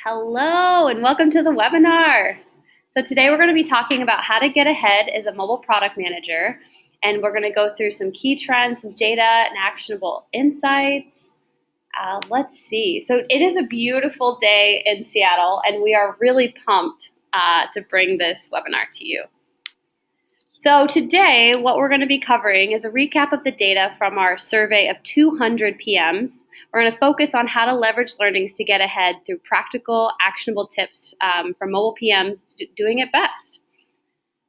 Hello and welcome to the webinar. So today we're going to be talking about how to get ahead as a mobile product manager, and we're going to go through some key trends, some data, and actionable insights. Let's see. So it is a beautiful day in Seattle, and we are really pumped to bring this webinar to you. So today, what we're going to be covering is a recap of the data from our survey of 200 PMs. We're going to focus on how to leverage learnings to get ahead through practical, actionable tips from mobile PMs doing it best.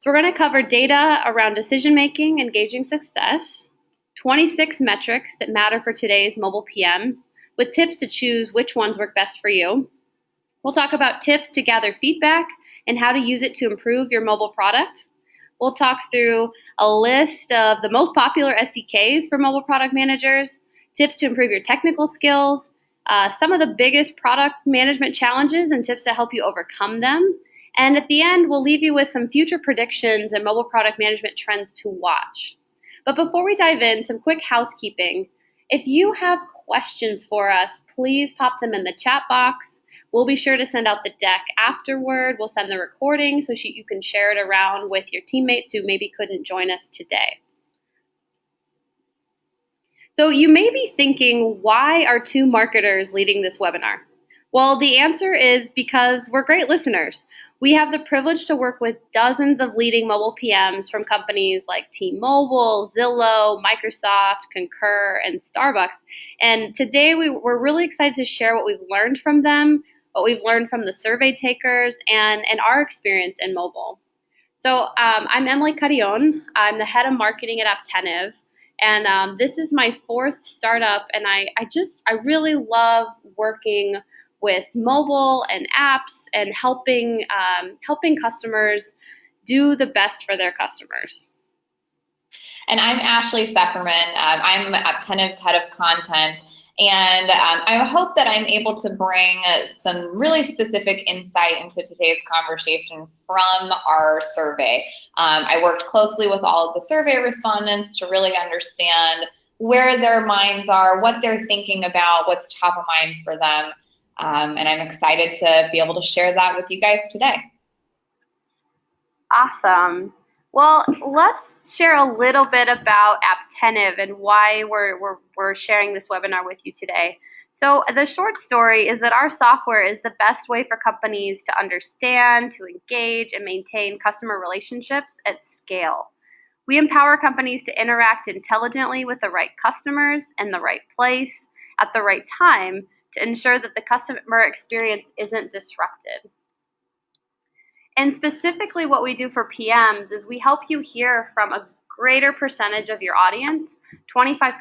So we're going to cover data around decision-making, engaging success, 26 metrics that matter for today's mobile PMs, with tips to choose which ones work best for you. We'll talk about tips to gather feedback and how to use it to improve your mobile product. We'll talk through a list of the most popular SDKs for mobile product managers, tips to improve your technical skills, some of the biggest product management challenges and tips to help you overcome them. And at the end, we'll leave you with some future predictions and mobile product management trends to watch. But before we dive in, some quick housekeeping. If you have questions for us, please pop them in the chat box. We'll be sure to send out the deck afterward. We'll send the recording so you can share it around with your teammates who maybe couldn't join us today. So you may be thinking, why are two marketers leading this webinar? Well, the answer is because we're great listeners. We have the privilege to work with dozens of leading mobile PMs from companies like T-Mobile, Zillow, Microsoft, Concur, and Starbucks. And today we're really excited to share what we've learned from them, what we've learned from the survey takers, and our experience in mobile. So I'm Emily Carrion. I'm the head of marketing at Apptentive. And this is my fourth startup, and I really love working with mobile and apps and helping customers do the best for their customers. And I'm Ashley Sepperman. I'm Apptentive's head of content, and I hope that I'm able to bring some really specific insight into today's conversation from our survey. I worked closely with all of the survey respondents to really understand where their minds are, what they're thinking about, what's top of mind for them. And I'm excited to be able to share that with you guys today. Awesome. Well, let's share a little bit about Apptentive and why we're sharing this webinar with you today. So the short story is that our software is the best way for companies to understand, to engage, and maintain customer relationships at scale. We empower companies to interact intelligently with the right customers in the right place at the right time to ensure that the customer experience isn't disrupted. And specifically what we do for PMs is we help you hear from a greater percentage of your audience. 25%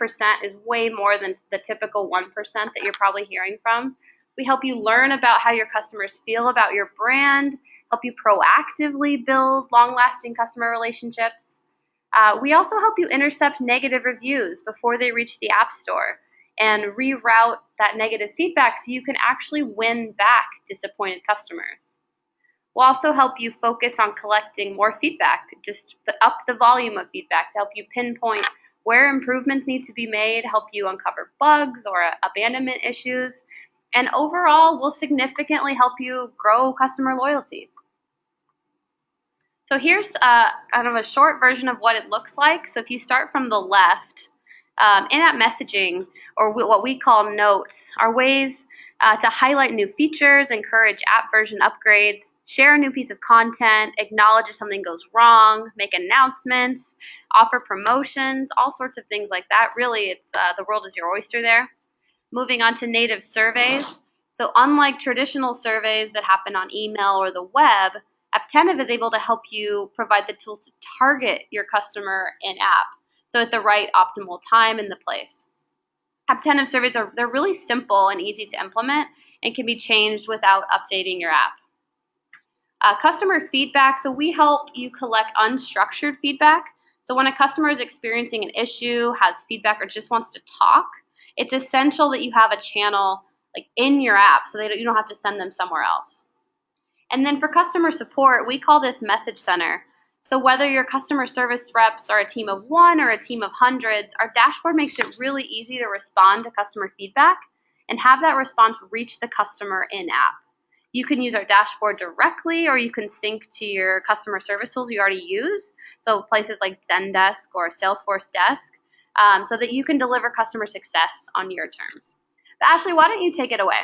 is way more than the typical 1% that you're probably hearing from. We help you learn about how your customers feel about your brand, help you proactively build long-lasting customer relationships. We also help you intercept negative reviews before they reach the App Store and reroute that negative feedback so you can actually win back disappointed customers. We'll also help you focus on collecting more feedback, just up the volume of feedback to help you pinpoint where improvements need to be made, help you uncover bugs or abandonment issues, and overall will significantly help you grow customer loyalty. So here's kind of a short version of what it looks like. So if you start from the left, in-app messaging, or what we call notes, are ways to highlight new features, encourage app version upgrades, share a new piece of content, acknowledge if something goes wrong, make announcements, offer promotions, all sorts of things like that. Really, it's the world is your oyster there. Moving on to native surveys. So unlike traditional surveys that happen on email or the web, Apptentive is able to help you provide the tools to target your customer in-app, so at the right optimal time in the place. Apptentive surveys they're really simple and easy to implement and can be changed without updating your app. Customer feedback, so we help you collect unstructured feedback. So when a customer is experiencing an issue, has feedback, or just wants to talk, it's essential that you have a channel like in your app so that you don't have to send them somewhere else. And then for customer support, we call this message center. So whether your customer service reps are a team of one or a team of hundreds, our dashboard makes it really easy to respond to customer feedback and have that response reach the customer in-app. You can use our dashboard directly, or you can sync to your customer service tools you already use, so places like Zendesk or Salesforce Desk, so that you can deliver customer success on your terms. But Ashley, why don't you take it away?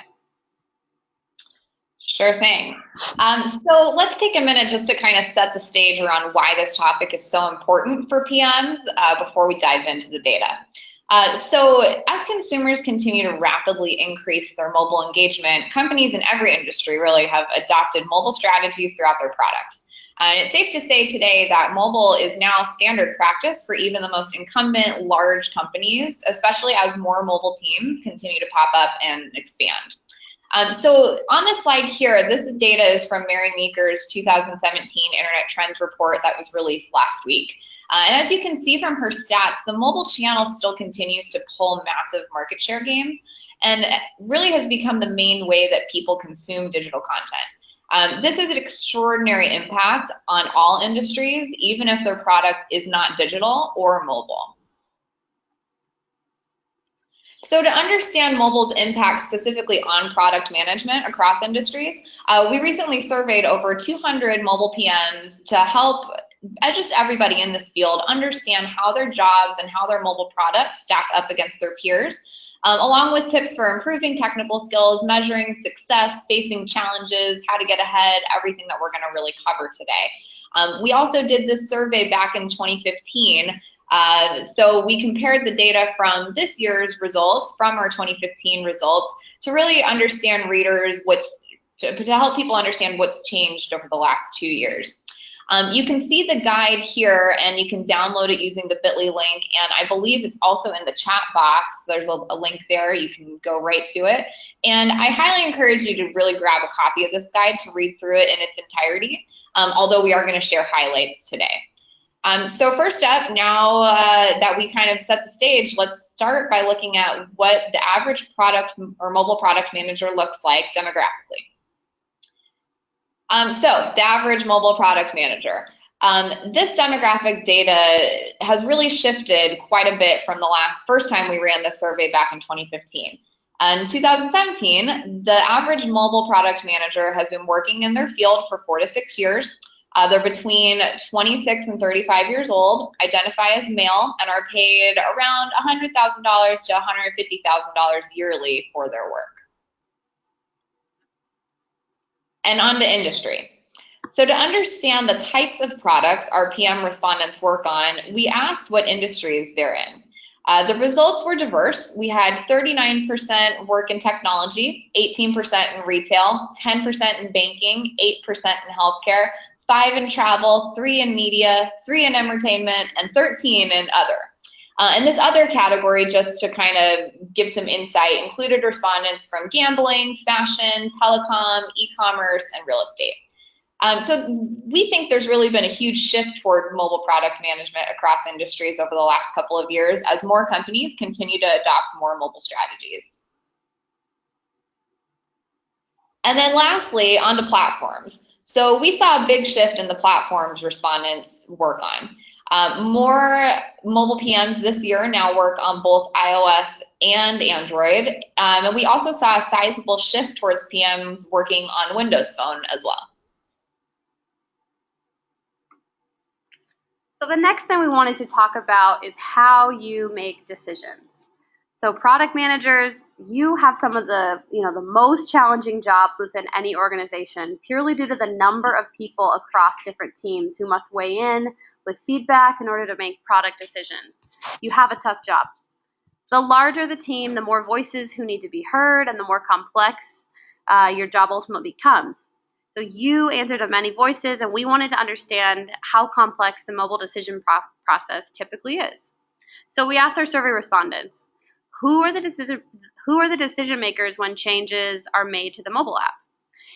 Sure thing. So let's take a minute just to kind of set the stage around why this topic is so important for PMs before we dive into the data. So as consumers continue to rapidly increase their mobile engagement, companies in every industry really have adopted mobile strategies throughout their products. And it's safe to say today that mobile is now standard practice for even the most incumbent large companies, especially as more mobile teams continue to pop up and expand. So on this slide here, this data is from Mary Meeker's 2017 Internet Trends report that was released last week. And as you can see from her stats, the mobile channel still continues to pull massive market share gains and really has become the main way that people consume digital content. This is an extraordinary impact on all industries, even if their product is not digital or mobile. So to understand mobile's impact specifically on product management across industries, we recently surveyed over 200 mobile PMs to help just everybody in this field understand how their jobs and how their mobile products stack up against their peers, along with tips for improving technical skills, measuring success, facing challenges, how to get ahead, everything that we're going to really cover today. We also did this survey back in 2015. So we compared the data from this year's results, from our 2015 results, to really understand readers to help people understand what's changed over the last 2 years. You can see the guide here, and you can download it using the bit.ly link, and I believe it's also in the chat box. There's a link there. You can go right to it. And I highly encourage you to really grab a copy of this guide to read through it in its entirety, although we are going to share highlights today. So first up, now that we kind of set the stage, let's start by looking at what the average product or mobile product manager looks like demographically. So the average mobile product manager. This demographic data has really shifted quite a bit from the first time we ran this survey back in 2015. In 2017, the average mobile product manager has been working in their field for 4 to 6 years. They're between 26 and 35 years old, identify as male, and are paid around $100,000 to $150,000 yearly for their work. And on to industry. So to understand the types of products our PM respondents work on, we asked what industries they're in. The results were diverse. We had 39% work in technology, 18% in retail, 10% in banking, 8% in healthcare, 5 in travel, 3 in media, 3 in entertainment, and 13 in other. And this other category, just to kind of give some insight, included respondents from gambling, fashion, telecom, e-commerce, and real estate. So we think there's really been a huge shift toward mobile product management across industries over the last couple of years as more companies continue to adopt more mobile strategies. And then lastly, onto platforms. So we saw a big shift in the platforms respondents work on. More mobile PMs this year now work on both iOS and Android. And we also saw a sizable shift towards PMs working on Windows Phone as well. So the next thing we wanted to talk about is how you make decisions. So product managers, you have some of the most challenging jobs within any organization, purely due to the number of people across different teams who must weigh in with feedback in order to make product decisions. You have a tough job. The larger the team, the more voices who need to be heard, and the more complex your job ultimately becomes. So you answered to many voices, and we wanted to understand how complex the mobile decision process typically is. So we asked our survey respondents, who are the decision makers when changes are made to the mobile app?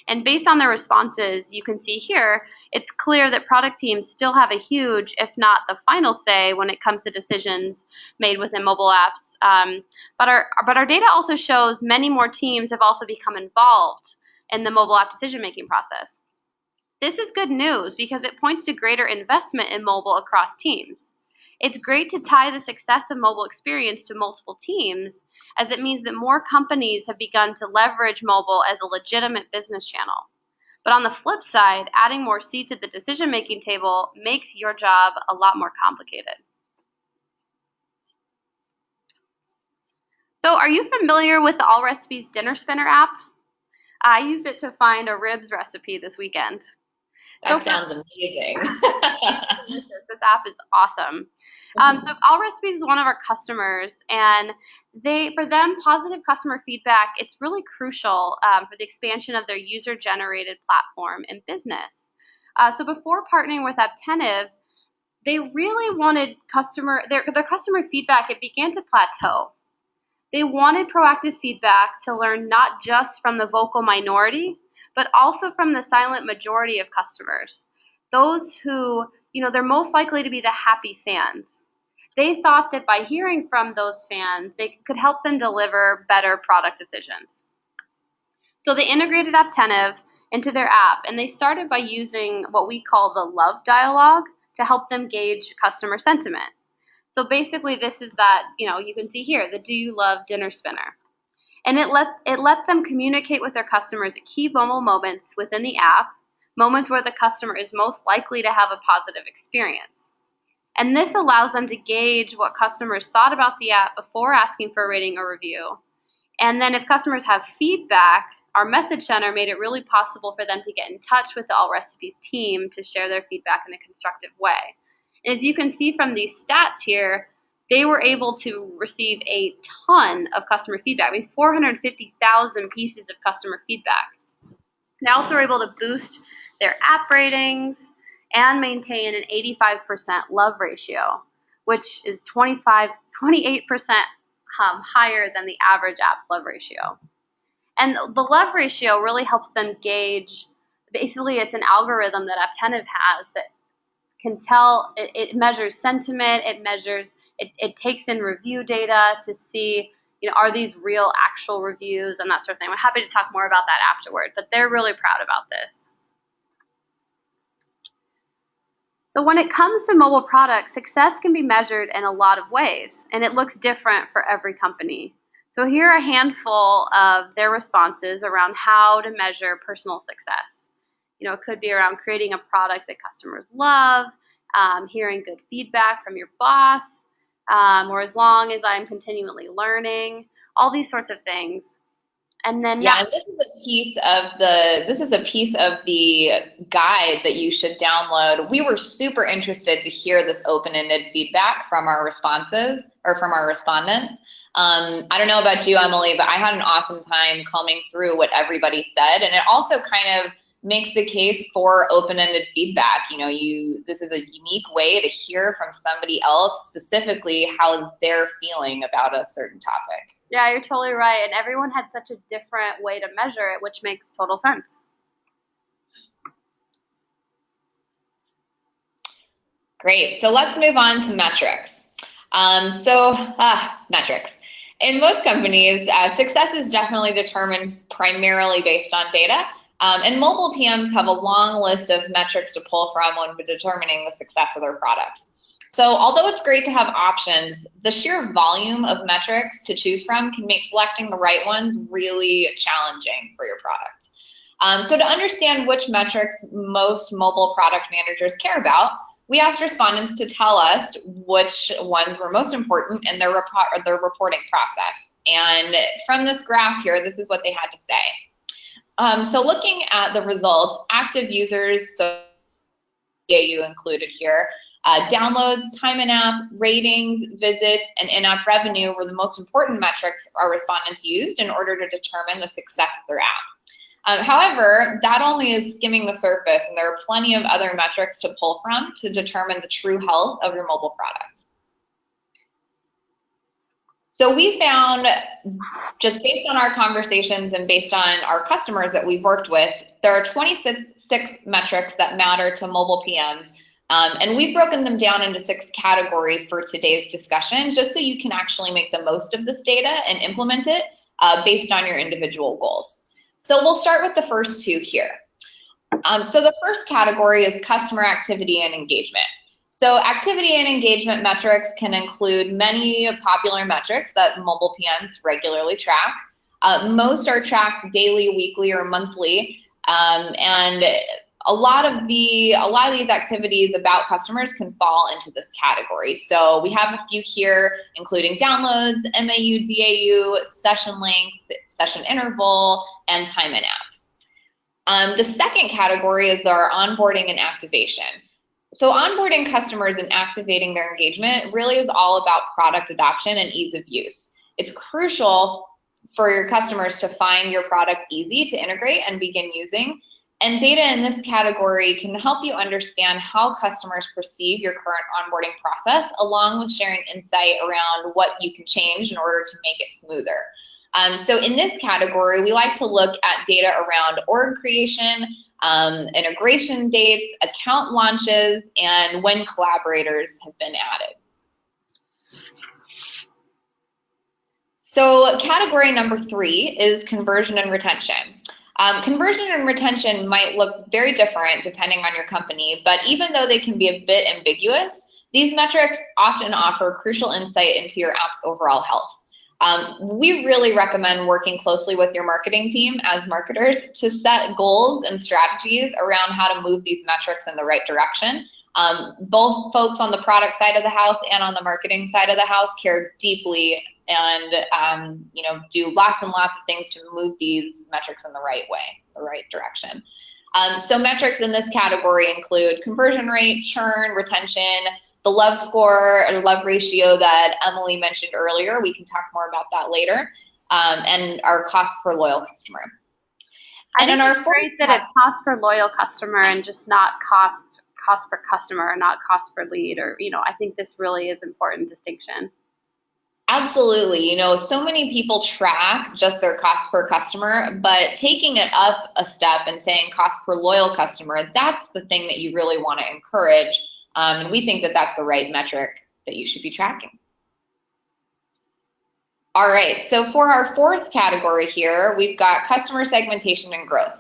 And based on their responses, you can see here, it's clear that product teams still have a huge, if not the final say when it comes to decisions made within mobile apps. But our data also shows many more teams have also become involved in the mobile app decision-making process. This is good news because it points to greater investment in mobile across teams. It's great to tie the success of mobile experience to multiple teams, as it means that more companies have begun to leverage mobile as a legitimate business channel. But on the flip side, adding more seats at the decision-making table makes your job a lot more complicated. So are you familiar with the All Recipes Dinner Spinner app? I used it to find a ribs recipe this weekend. That sounds amazing. Delicious. This app is awesome. So All Recipes is one of our customers, and for them, positive customer feedback, it's really crucial for the expansion of their user-generated platform and business. So before partnering with Apptentive, they really wanted their customer feedback, it began to plateau. They wanted proactive feedback to learn not just from the vocal minority, but also from the silent majority of customers, those who, they're most likely to be the happy fans. They thought that by hearing from those fans, they could help them deliver better product decisions. So they integrated Apptentive into their app, and they started by using what we call the love dialogue to help them gauge customer sentiment. So basically, this is that, you can see here, the "Do you love dinner spinner?" And it let them communicate with their customers at key moments within the app, moments where the customer is most likely to have a positive experience. And this allows them to gauge what customers thought about the app before asking for a rating or review. And then if customers have feedback, our message center made it really possible for them to get in touch with the All Recipes team to share their feedback in a constructive way. And as you can see from these stats here, they were able to receive a ton of customer feedback. 450,000 pieces of customer feedback. They also were able to boost their app ratings and maintain an 85% love ratio, which is 28% higher than the average app's love ratio. And the love ratio really helps them gauge, basically it's an algorithm that Apptentive has that can tell, it measures sentiment, it takes in review data to see, are these real actual reviews and that sort of thing. I'm happy to talk more about that afterward, but they're really proud about this. So when it comes to mobile products, success can be measured in a lot of ways, and it looks different for every company. So here are a handful of their responses around how to measure personal success. It could be around creating a product that customers love, hearing good feedback from your boss, or as long as I'm continually learning, all these sorts of things. And then and this is a piece of the guide that you should download. We were super interested to hear this open-ended feedback from our responses or from our respondents. I don't know about you, Emily, but I had an awesome time combing through what everybody said, and it also kind of makes the case for open-ended feedback. This is a unique way to hear from somebody else, specifically how they're feeling about a certain topic. Yeah, you're totally right. And everyone had such a different way to measure it, which makes total sense. Great. So let's move on to metrics. Metrics. In most companies, success is definitely determined primarily based on data. And mobile PMs have a long list of metrics to pull from when determining the success of their products. So although it's great to have options, the sheer volume of metrics to choose from can make selecting the right ones really challenging for your product. So to understand which metrics most mobile product managers care about, we asked respondents to tell us which ones were most important in their reporting process. And from this graph here, this is what they had to say. So looking at the results, active users, so DAU included here, downloads, time in app, ratings, visits, and in-app revenue were the most important metrics our respondents used in order to determine the success of their app. However, that only is skimming the surface, and there are plenty of other metrics to pull from to determine the true health of your mobile product. So we found, just based on our conversations and based on our customers that we've worked with, there are 26 metrics that matter to mobile PMs. And we've broken them down into 6 categories for today's discussion, just so you can actually make the most of this data and implement it based on your individual goals. So we'll start with the first 2 here. So the first category is customer activity and engagement. So activity and engagement metrics can include many popular metrics that mobile PMs regularly track. Most are tracked daily, weekly, or monthly, and a lot of these activities about customers can fall into this category. So we have a few here, including downloads, MAU, DAU, session length, session interval, and time in app. The second category is our onboarding and activation. So onboarding customers and activating their engagement really is all about product adoption and ease of use. It's crucial for your customers to find your product easy to integrate and begin using. And data in this category can help you understand how customers perceive your current onboarding process, along with sharing insight around what you can change in order to make it smoother. So in this category, we like to look at data around org creation, integration dates, account launches, and when collaborators have been added. So category number 3 is conversion and retention. Conversion and retention might look very different depending on your company, but even though they can be a bit ambiguous, these metrics often offer crucial insight into your app's overall health. We really recommend working closely with your marketing team as marketers to set goals and strategies around how to move these metrics in the right direction. Both folks on the product side of the house and on the marketing side of the house care deeply and do lots and lots of things to move these metrics in the right way, the right direction. So metrics in this category include conversion rate, churn, retention, the love score or love ratio that Emily mentioned earlier. We can talk more about that later, and our cost per loyal customer. And in our great that it's cost per loyal customer and just not cost per customer, or not cost per lead, or I think this really is important distinction. Absolutely. So many people track just their cost per customer, but taking it up a step and saying cost per loyal customer, that's the thing that you really want to encourage. And we think that that's the right metric that you should be tracking. All right, so for our fourth category here, we've got customer segmentation and growth.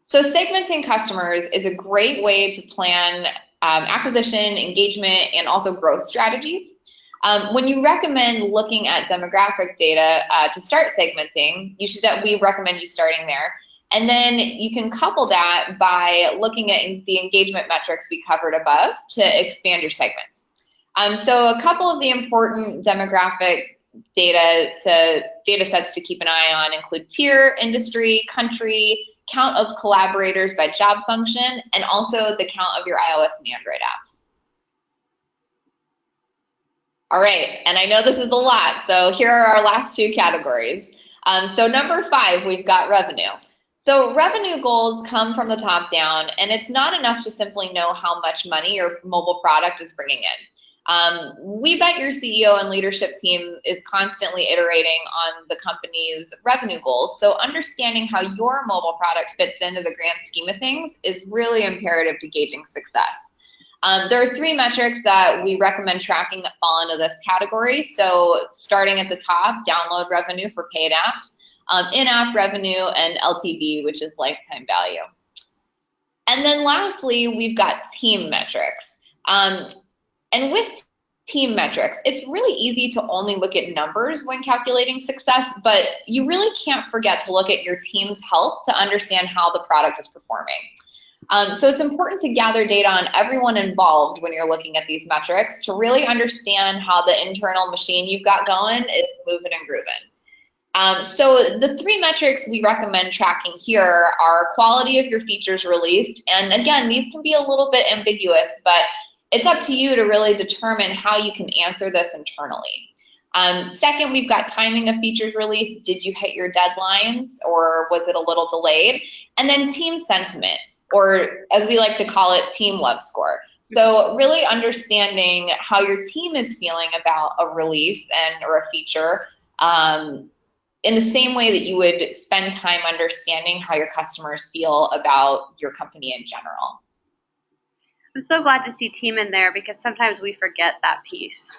So segmenting customers is a great way to plan acquisition, engagement, and also growth strategies. When you recommend looking at demographic data to start segmenting, we recommend you starting there. And then you can couple that by looking at the engagement metrics we covered above to expand your segments. So a couple of the important demographic data sets to keep an eye on include tier, industry, country, count of collaborators by job function, and also the count of your iOS and Android apps. All right, and I know this is a lot, so here are our last two categories. So number 5, we've got revenue. So revenue goals come from the top down, and it's not enough to simply know how much money your mobile product is bringing in. We bet your CEO and leadership team is constantly iterating on the company's revenue goals, so understanding how your mobile product fits into the grand scheme of things is really imperative to gauging success. There are 3 metrics that we recommend tracking that fall into this category. So starting at the top, download revenue for paid apps, in-app revenue, and LTV, which is lifetime value. And then lastly, we've got team metrics. And with team metrics, it's really easy to only look at numbers when calculating success, but you really can't forget to look at your team's health to understand how the product is performing. So it's important to gather data on everyone involved when you're looking at these metrics to really understand how the internal machine you've got going is moving and grooving. So the 3 metrics we recommend tracking here are quality of your features released. And again, these can be a little bit ambiguous, but it's up to you to really determine how you can answer this internally. Second, we've got timing of features released. Did you hit your deadlines, or was it a little delayed? And then team sentiment, or as we like to call it, team love score. So really understanding how your team is feeling about a release or a feature in the same way that you would spend time understanding how your customers feel about your company in general. I'm so glad to see team in there because sometimes we forget that piece.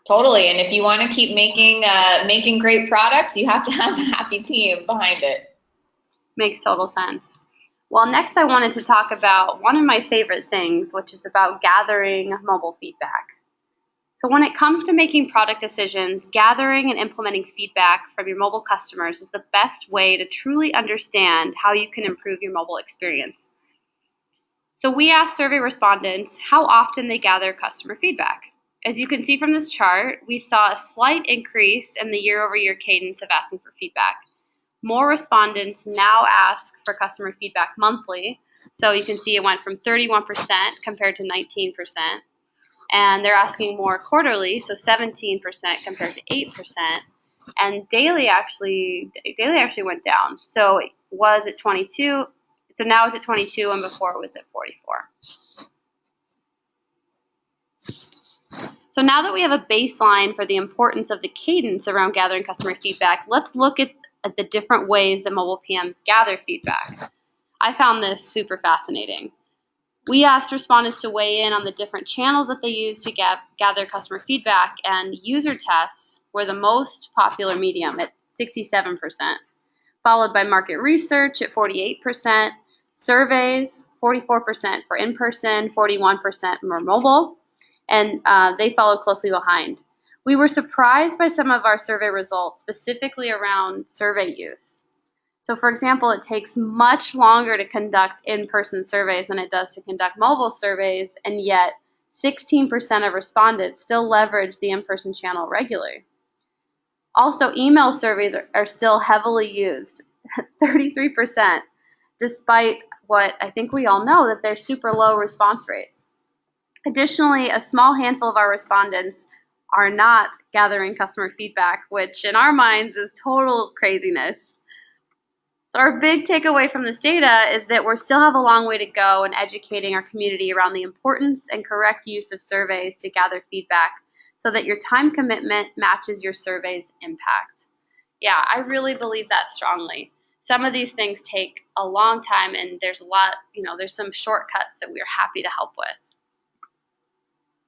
Totally, and if you want to keep making great products, you have to have a happy team behind it. Makes total sense. Well, next I wanted to talk about one of my favorite things, which is about gathering mobile feedback. So when it comes to making product decisions, gathering and implementing feedback from your mobile customers is the best way to truly understand how you can improve your mobile experience. So we asked survey respondents how often they gather customer feedback. As you can see from this chart, we saw a slight increase in the year-over-year cadence of asking for feedback. More respondents now ask for customer feedback monthly. So you can see it went from 31% compared to 19%. And they're asking more quarterly, so 17% compared to 8%. And daily actually went down. So it was at 22. So now it's at 22, and before it was at 44. So now that we have a baseline for the importance of the cadence around gathering customer feedback, let's look at the different ways that mobile PMs gather feedback. I found this super fascinating. We asked respondents to weigh in on the different channels that they use to gather customer feedback, and user tests were the most popular medium at 67%, followed by market research at 48%, surveys, 44% for in-person, 41% more mobile, and they followed closely behind. We were surprised by some of our survey results, specifically around survey use. So for example, it takes much longer to conduct in-person surveys than it does to conduct mobile surveys, and yet 16% of respondents still leverage the in-person channel regularly. Also, email surveys are still heavily used, 33%, despite what I think we all know, that they're super low response rates. Additionally, a small handful of our respondents are not gathering customer feedback, which in our minds is total craziness. So our big takeaway from this data is that we still have a long way to go in educating our community around the importance and correct use of surveys to gather feedback so that your time commitment matches your survey's impact. Yeah, I really believe that strongly. Some of these things take a long time, and there's there's some shortcuts that we're happy to help with.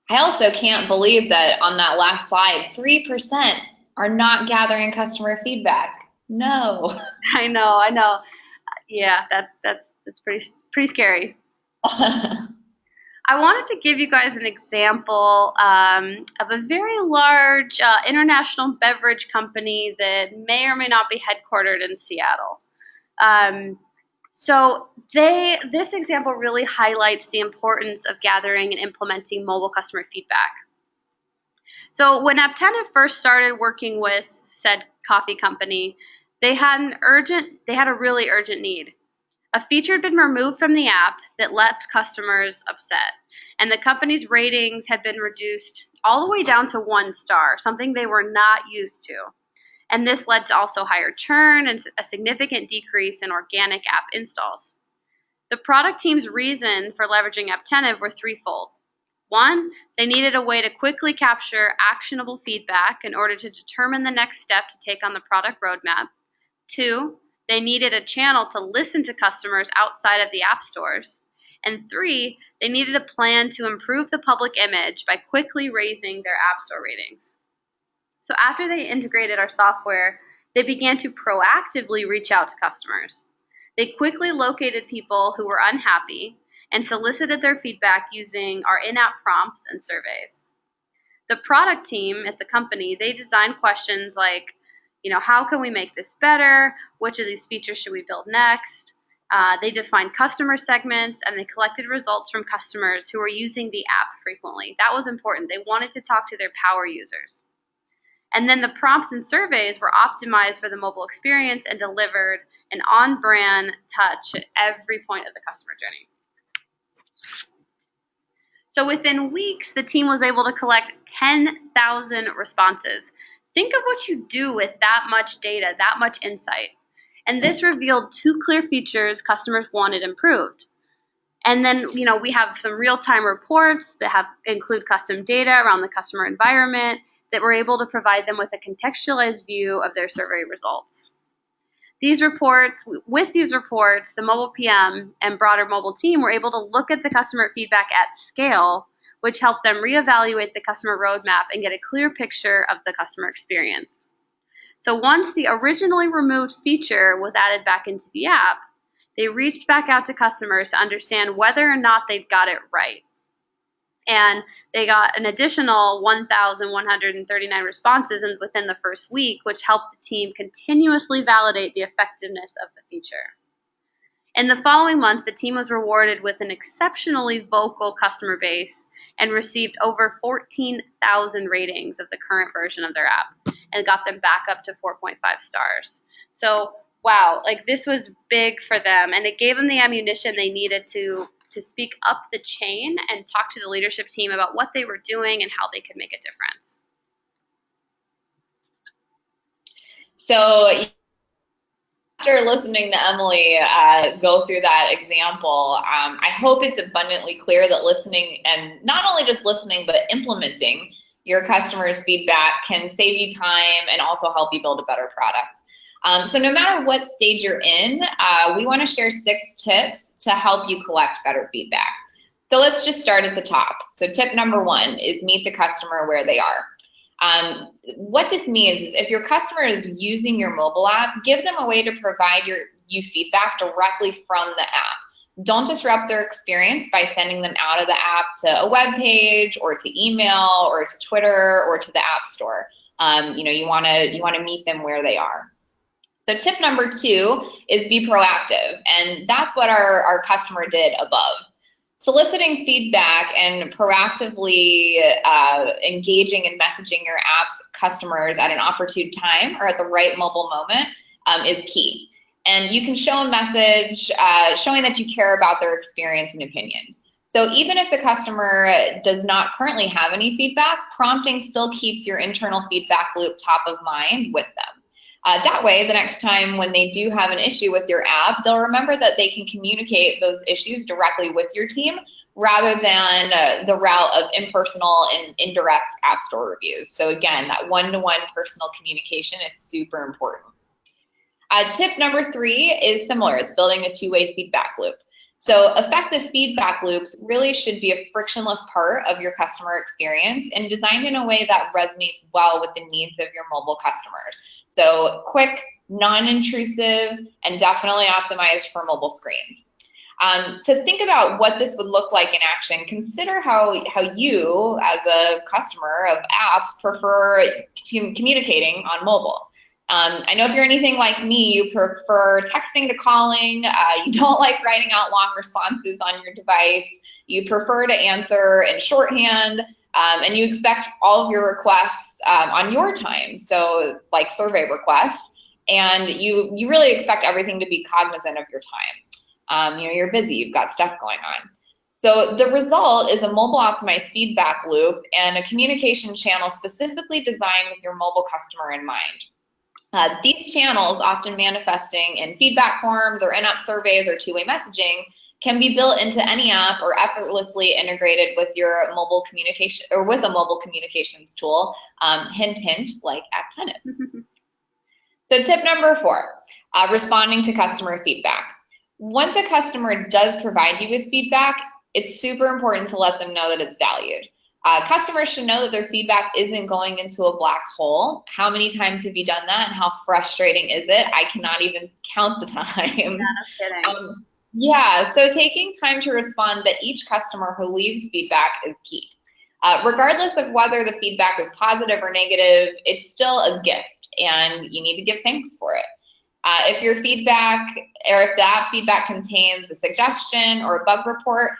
I also can't believe that on that last slide, 3% are not gathering customer feedback. No. I know. Yeah, that's pretty scary. I wanted to give you guys an example of a very large international beverage company that may or may not be headquartered in Seattle. So this example really highlights the importance of gathering and implementing mobile customer feedback. So when Apptentive first started working with said coffee company, they had a really urgent need. A feature had been removed from the app that left customers upset, and the company's ratings had been reduced all the way down to 1 star, something they were not used to. And this led to also higher churn and a significant decrease in organic app installs. The product team's reason for leveraging Apptentive were threefold. 1, they needed a way to quickly capture actionable feedback in order to determine the next step to take on the product roadmap. 2, they needed a channel to listen to customers outside of the app stores. And 3, they needed a plan to improve the public image by quickly raising their app store ratings. So after they integrated our software, they began to proactively reach out to customers. They quickly located people who were unhappy and solicited their feedback using our in-app prompts and surveys. The product team at the company, they designed questions like, how can we make this better? Which of these features should we build next? They defined customer segments, and they collected results from customers who were using the app frequently. That was important. They wanted to talk to their power users. And then the prompts and surveys were optimized for the mobile experience and delivered an on-brand touch at every point of the customer journey. So within weeks, the team was able to collect 10,000 responses. Think of what you do with that much data, that much insight. And this revealed 2 clear features customers wanted improved. And then, we have some real-time reports that include custom data around the customer environment that we're able to provide them with a contextualized view of their survey results. With these reports, the mobile PM and broader mobile team were able to look at the customer feedback at scale, which helped them reevaluate the customer roadmap and get a clear picture of the customer experience. So once the originally removed feature was added back into the app, They reached back out to customers to understand whether or not they've got it right. And they got an additional 1,139 responses within the first week, which helped the team continuously validate the effectiveness of the feature. In the following months, the team was rewarded with an exceptionally vocal customer base and received over 14,000 ratings of the current version of their app and got them back up to 4.5 stars. So, wow, like this was big for them, and it gave them the ammunition they needed to speak up the chain and talk to the leadership team about what they were doing and how they could make a difference. So after listening to Emily go through that example, I hope it's abundantly clear that listening, and not only just listening, but implementing your customers' feedback can save you time and also help you build a better product. So no matter what stage you're in, we want to share 6 tips to help you collect better feedback. So let's just start at the top. So tip number 1 is meet the customer where they are. What this means is if your customer is using your mobile app, give them a way to provide you feedback directly from the app. Don't disrupt their experience by sending them out of the app to a web page or to email or to Twitter or to the App Store. You want to meet them where they are. So tip number 2 is be proactive, and that's what our customer did above. Soliciting feedback and proactively engaging and messaging your app's customers at an opportune time or at the right mobile moment is key. And you can show a message showing that you care about their experience and opinions. So even if the customer does not currently have any feedback, prompting still keeps your internal feedback loop top of mind with them. That way, the next time when they do have an issue with your app, they'll remember that they can communicate those issues directly with your team rather than the route of impersonal and indirect app store reviews. So again, that one-to-one personal communication is super important. Tip number 3 is similar. It's building a two-way feedback loop. So effective feedback loops really should be a frictionless part of your customer experience and designed in a way that resonates well with the needs of your mobile customers. So quick, non-intrusive, and definitely optimized for mobile screens. To think about what this would look like in action, consider how you, as a customer of apps, prefer communicating on mobile. I know if you're anything like me, you prefer texting to calling, you don't like writing out long responses on your device, you prefer to answer in shorthand, and you expect all of your requests on your time, so like survey requests, and you really expect everything to be cognizant of your time. You're busy, you've got stuff going on. So the result is a mobile optimized feedback loop and a communication channel specifically designed with your mobile customer in mind. These channels, often manifesting in feedback forms or in-app surveys or two-way messaging, can be built into any app or effortlessly integrated with your mobile communication or with a mobile communications tool. Hint, hint, like Apptentive. So tip number 4, responding to customer feedback. Once a customer does provide you with feedback, it's super important to let them know that it's valued. Customers should know that their feedback isn't going into a black hole. How many times have you done that, and how frustrating is it? I cannot even count the time. Yeah, no kidding. Yeah, so taking time to respond to each customer who leaves feedback is key. Regardless of whether the feedback is positive or negative, it's still a gift, and you need to give thanks for it. If your feedback, or if that feedback contains a suggestion or a bug report,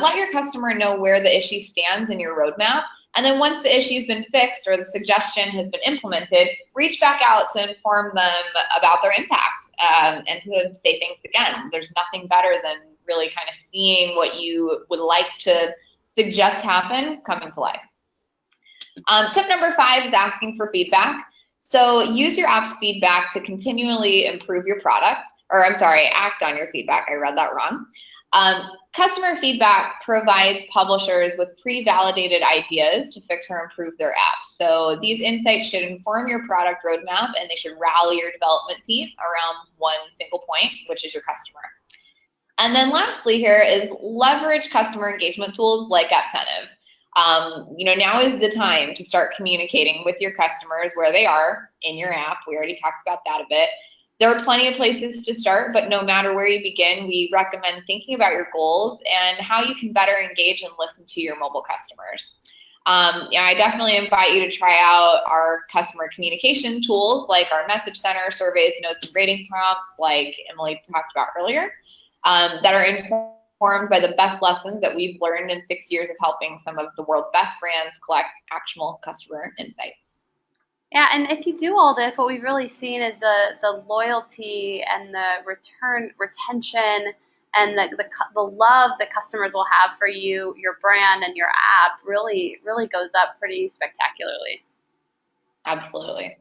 let your customer know where the issue stands in your roadmap. And then once the issue's been fixed or the suggestion has been implemented, reach back out to inform them about their impact and to say thanks again. There's nothing better than really kind of seeing what you would like to suggest happen coming to life. Tip number 5 is asking for feedback. So use your app's feedback to continually improve your product, or I'm sorry, act on your feedback. I read that wrong. Customer feedback provides publishers with pre-validated ideas to fix or improve their apps. So these insights should inform your product roadmap, and they should rally your development team around one single point, which is your customer. And then lastly here is leverage customer engagement tools like Apptentive. Now is the time to start communicating with your customers where they are in your app. We already talked about that a bit. There are plenty of places to start, but no matter where you begin, we recommend thinking about your goals and how you can better engage and listen to your mobile customers. I definitely invite you to try out our customer communication tools like our message center, surveys, notes, and rating prompts like Emily talked about earlier, that are informed by the best lessons that we've learned in 6 years of helping some of the world's best brands collect actionable customer insights. Yeah, and if you do all this, what we've really seen is the loyalty and the retention and the love that customers will have for you, your brand, and your app really goes up pretty spectacularly. Absolutely.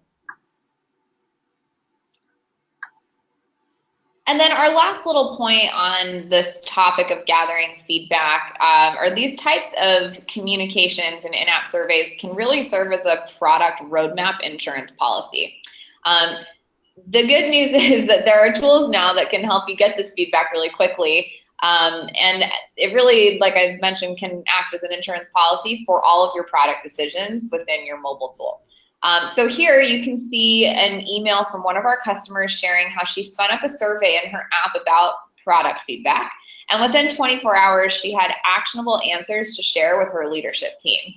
And then our last little point on this topic of gathering feedback are these types of communications and in-app surveys can really serve as a product roadmap insurance policy. The good news is that there are tools now that can help you get this feedback really quickly. And it really, like I mentioned, can act as an insurance policy for all of your product decisions within your mobile tool. So here you can see an email from one of our customers sharing how she spun up a survey in her app about product feedback. And within 24 hours, she had actionable answers to share with her leadership team.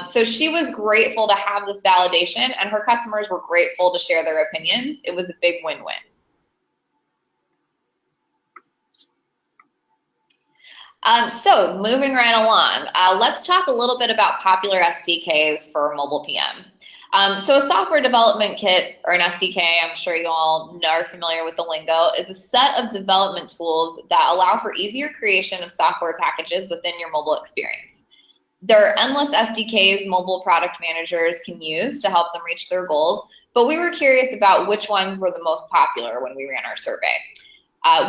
So she was grateful to have this validation, and her customers were grateful to share their opinions. It was a big win-win. So moving right along, let's talk a little bit about popular SDKs for mobile PMs. So a software development kit, or an SDK, I'm sure you all are familiar with the lingo, is a set of development tools that allow for easier creation of software packages within your mobile experience. There are endless SDKs mobile product managers can use to help them reach their goals, but we were curious about which ones were the most popular when we ran our survey.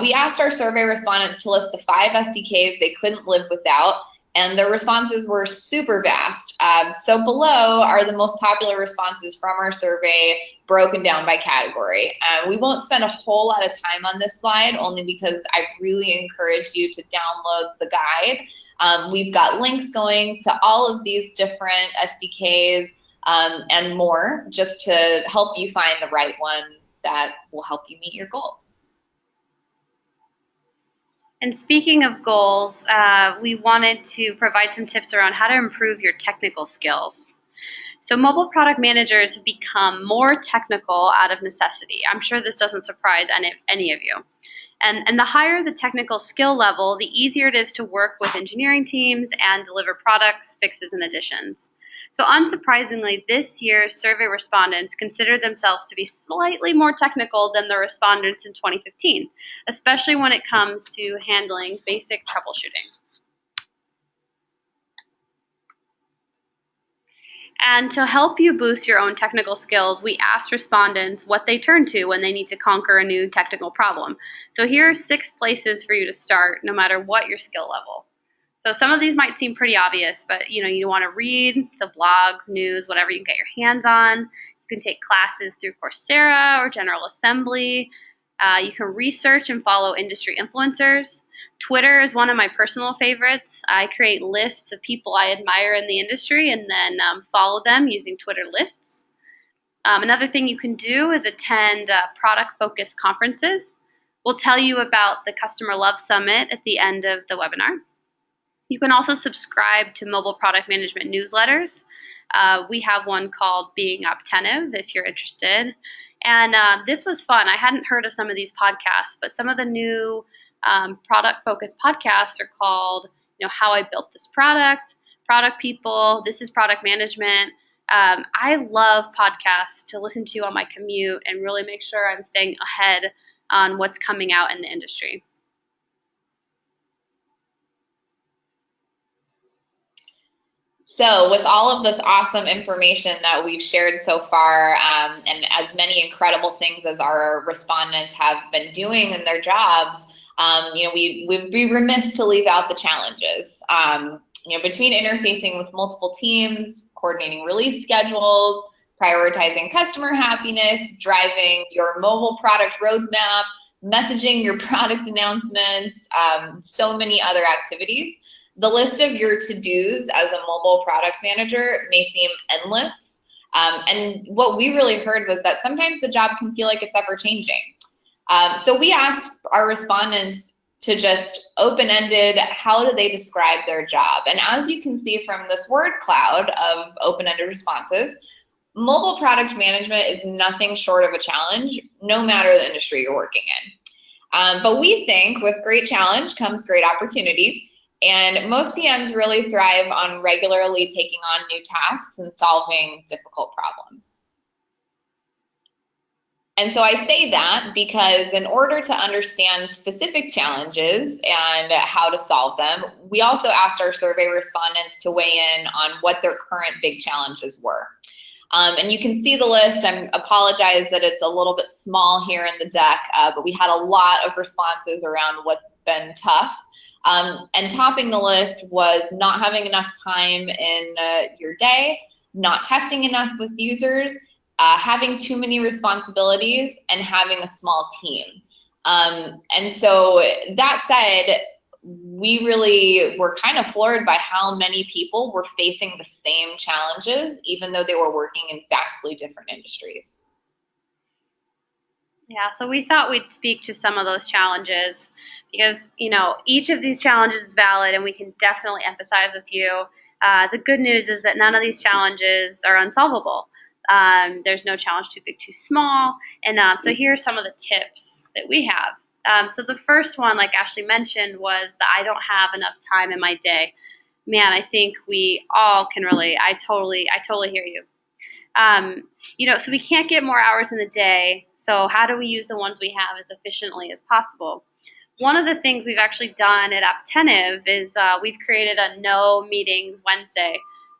We asked our survey respondents to list the 5 SDKs they couldn't live without, and their responses were super vast. So below are the most popular responses from our survey broken down by category. We won't spend a whole lot of time on this slide, only because I really encourage you to download the guide. We've got links going to all of these different SDKs and more, just to help you find the right one that will help you meet your goals. And speaking of goals, we wanted to provide some tips around how to improve your technical skills. So mobile product managers have become more technical out of necessity. I'm sure this doesn't surprise any of you. And the higher the technical skill level, the easier it is to work with engineering teams and deliver products, fixes, and additions. So unsurprisingly, this year's survey respondents consider themselves to be slightly more technical than the respondents in 2015, especially when it comes to handling basic troubleshooting. And to help you boost your own technical skills, we asked respondents what they turn to when they need to conquer a new technical problem. So here are 6 places for you to start, no matter what your skill level. So some of these might seem pretty obvious, but you want to read, so blogs, news, whatever you can get your hands on. You can take classes through Coursera or General Assembly. You can research and follow industry influencers. Twitter is one of my personal favorites. I create lists of people I admire in the industry and then follow them using Twitter lists. Another thing you can do is attend product-focused conferences. We'll tell you about the Customer Love Summit at the end of the webinar. You can also subscribe to mobile product management newsletters. We have one called Being Apptentive if you're interested. And this was fun. I hadn't heard of some of these podcasts, but some of the new product-focused podcasts are called, How I Built This Product, Product People, This is Product Management. I love podcasts to listen to on my commute and really make sure I'm staying ahead on what's coming out in the industry. So with all of this awesome information that we've shared so far, and as many incredible things as our respondents have been doing in their jobs, we'd be remiss to leave out the challenges. Between interfacing with multiple teams, coordinating release schedules, prioritizing customer happiness, driving your mobile product roadmap, messaging your product announcements, so many other activities. The list of your to-dos as a mobile product manager may seem endless. And what we really heard was that sometimes the job can feel like it's ever changing. So we asked our respondents to just open-ended, how do they describe their job? And as you can see from this word cloud of open-ended responses, mobile product management is nothing short of a challenge, no matter the industry you're working in. But we think with great challenge comes great opportunity, and most PMs really thrive on regularly taking on new tasks and solving difficult problems. And so I say that because in order to understand specific challenges and how to solve them, we also asked our survey respondents to weigh in on what their current big challenges were. And you can see the list. I apologize that it's a little bit small here in the deck, but we had a lot of responses around what's been tough. And topping the list was not having enough time in your day, not testing enough with users, having too many responsibilities, and having a small team. And so that said, we really were kind of floored by how many people were facing the same challenges, even though they were working in vastly different industries. Yeah, so we thought we'd speak to some of those challenges because, each of these challenges is valid and we can definitely empathize with you. The good news is that none of these challenges are unsolvable. There's no challenge too big, too small. And so here are some of the tips that we have. So the first one, like Ashley mentioned, was that I don't have enough time in my day. Man, I think we all can relate. I totally hear you. So we can't get more hours in the day. So how do we use the ones we have as efficiently as possible? One of the things we've actually done at Apptentive is we've created a no meetings Wednesday.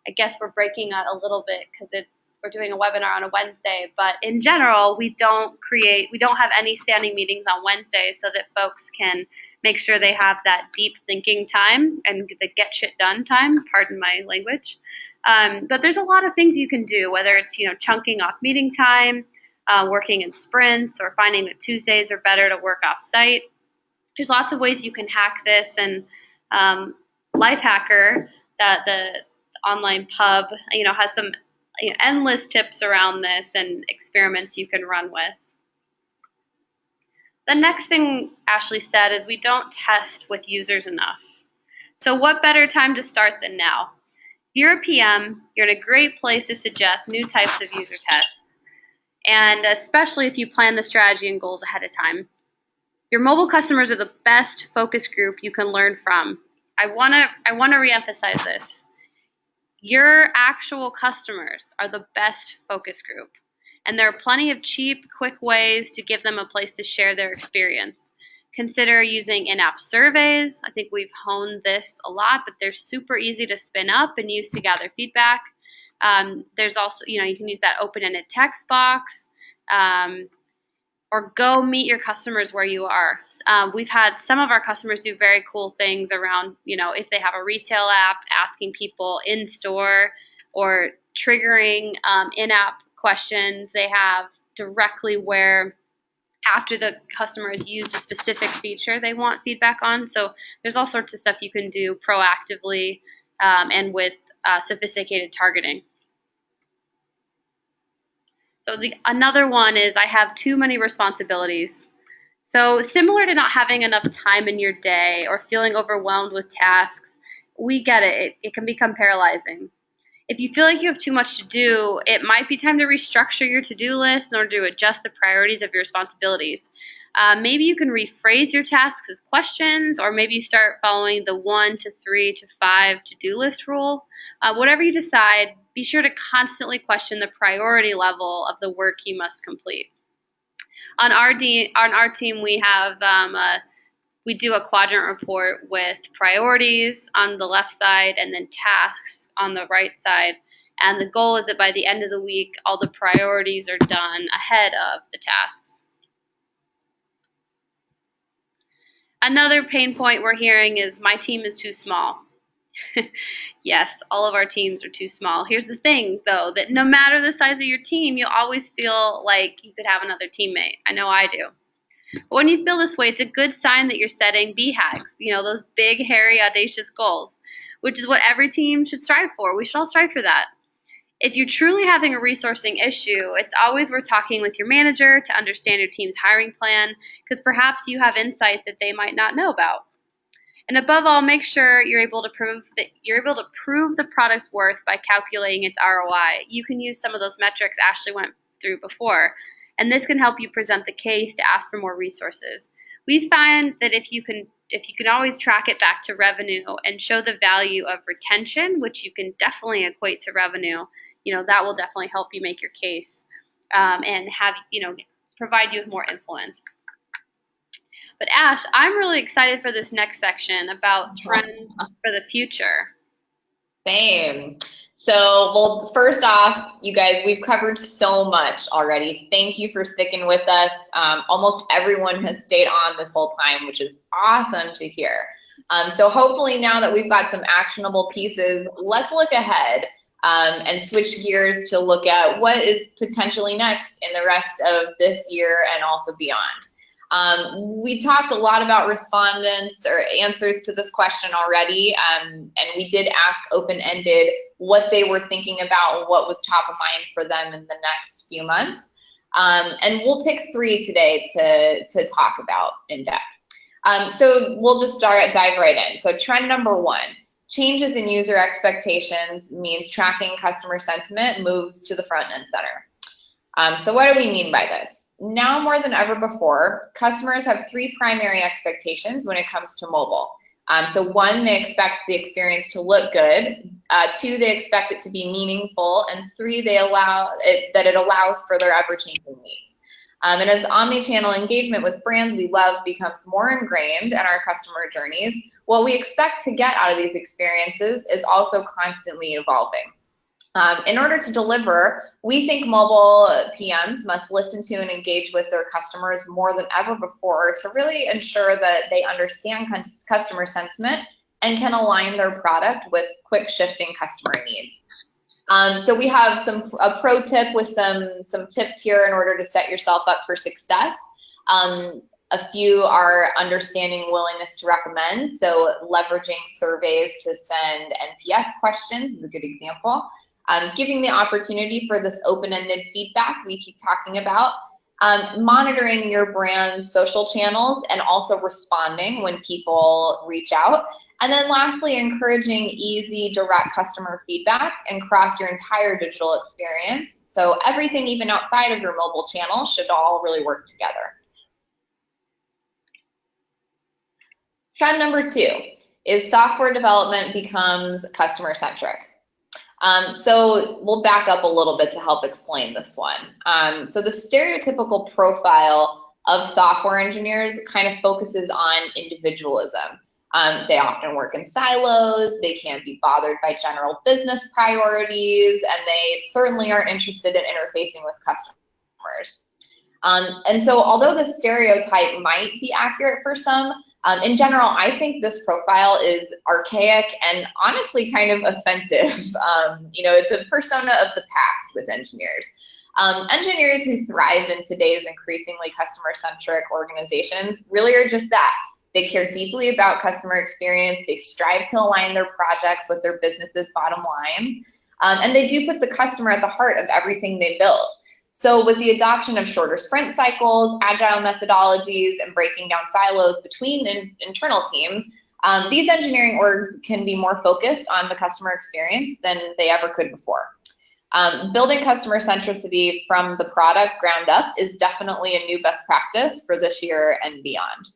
I guess we're breaking out a little bit because we're doing a webinar on a Wednesday, but in general, we don't have any standing meetings on Wednesday so that folks can make sure they have that deep thinking time and the get shit done time, pardon my language. But there's a lot of things you can do, whether it's, chunking off meeting time, working in sprints, or finding that Tuesdays are better to work off site. There's lots of ways you can hack this, and Lifehacker, that the online pub, has some endless tips around this and experiments you can run with. The next thing Ashley said is we don't test with users enough. So what better time to start than now? If you're a PM, you're in a great place to suggest new types of user tests, and especially if you plan the strategy and goals ahead of time. Your mobile customers are the best focus group you can learn from. I want to reemphasize this. Your actual customers are the best focus group, and there are plenty of cheap, quick ways to give them a place to share their experience. Consider using in-app surveys. I think we've honed this a lot, but they're super easy to spin up and use to gather feedback. There's also, you can use that open-ended text box, or go meet your customers where you are. We've had some of our customers do very cool things around, if they have a retail app, asking people in store or triggering in-app questions they have directly where after the customer has used a specific feature they want feedback on. So there's all sorts of stuff you can do proactively and with sophisticated targeting. So another one is I have too many responsibilities. So similar to not having enough time in your day or feeling overwhelmed with tasks, we get it. It can become paralyzing. If you feel like you have too much to do, it might be time to restructure your to-do list in order to adjust the priorities of your responsibilities. Maybe you can rephrase your tasks as questions, or maybe start following the 1 to 3 to 5 to-do list rule. Whatever you decide, be sure to constantly question the priority level of the work you must complete. On our team, we have we do a quadrant report with priorities on the left side and then tasks on the right side. And the goal is that by the end of the week, all the priorities are done ahead of the tasks. Another pain point we're hearing is my team is too small. Yes, all of our teams are too small. Here's the thing, though, that no matter the size of your team, you'll always feel like you could have another teammate. I know I do. But when you feel this way, it's a good sign that you're setting BHAGs, those big, hairy, audacious goals, which is what every team should strive for. We should all strive for that. If you're truly having a resourcing issue, it's always worth talking with your manager to understand your team's hiring plan, because perhaps you have insight that they might not know about. And above all, make sure you're able to prove the product's worth by calculating its ROI. You can use some of those metrics Ashley went through before, and this can help you present the case to ask for more resources. We find that if you can always track it back to revenue and show the value of retention, which you can definitely equate to revenue, that will definitely help you make your case, and have provide you with more influence. But Ash, I'm really excited for this next section about trends for the future. Same. So, well, first off, you guys, we've covered so much already. Thank you for sticking with us. Almost everyone has stayed on this whole time, which is awesome to hear. So hopefully now that we've got some actionable pieces, let's look ahead and switch gears to look at what is potentially next in the rest of this year and also beyond. We talked a lot about respondents or answers to this question already, and we did ask open-ended what they were thinking about and what was top of mind for them in the next few months. And we'll pick 3 today to talk about in depth. So we'll just dive right in. So trend number 1, changes in user expectations means tracking customer sentiment moves to the front and center. So what do we mean by this? Now more than ever before, customers have 3 primary expectations when it comes to mobile. So 1, they expect the experience to look good. 2, they expect it to be meaningful. And 3, that it allows for their ever-changing needs. And as omni-channel engagement with brands we love becomes more ingrained in our customer journeys, what we expect to get out of these experiences is also constantly evolving. In order to deliver, we think mobile PMs must listen to and engage with their customers more than ever before to really ensure that they understand customer sentiment and can align their product with quick shifting customer needs. So we have a pro tip with some tips here in order to set yourself up for success. A few are understanding willingness to recommend, so leveraging surveys to send NPS questions is a good example. Giving the opportunity for this open-ended feedback we keep talking about, monitoring your brand's social channels and also responding when people reach out. And then lastly, encouraging easy, direct customer feedback across your entire digital experience. So everything, even outside of your mobile channel, should all really work together. Trend number 2 is software development becomes customer-centric. So we'll back up a little bit to help explain this one. So the stereotypical profile of software engineers kind of focuses on individualism. They often work in silos, they can't be bothered by general business priorities, and they certainly aren't interested in interfacing with customers. And so although the stereotype might be accurate for some, in general, I think this profile is archaic and honestly kind of offensive. It's a persona of the past with engineers. Engineers who thrive in today's increasingly customer-centric organizations really are just that. They care deeply about customer experience. They strive to align their projects with their business's bottom lines. And they do put the customer at the heart of everything they build. So with the adoption of shorter sprint cycles, agile methodologies, and breaking down silos between internal teams, these engineering orgs can be more focused on the customer experience than they ever could before. Building customer centricity from the product ground up is definitely a new best practice for this year and beyond.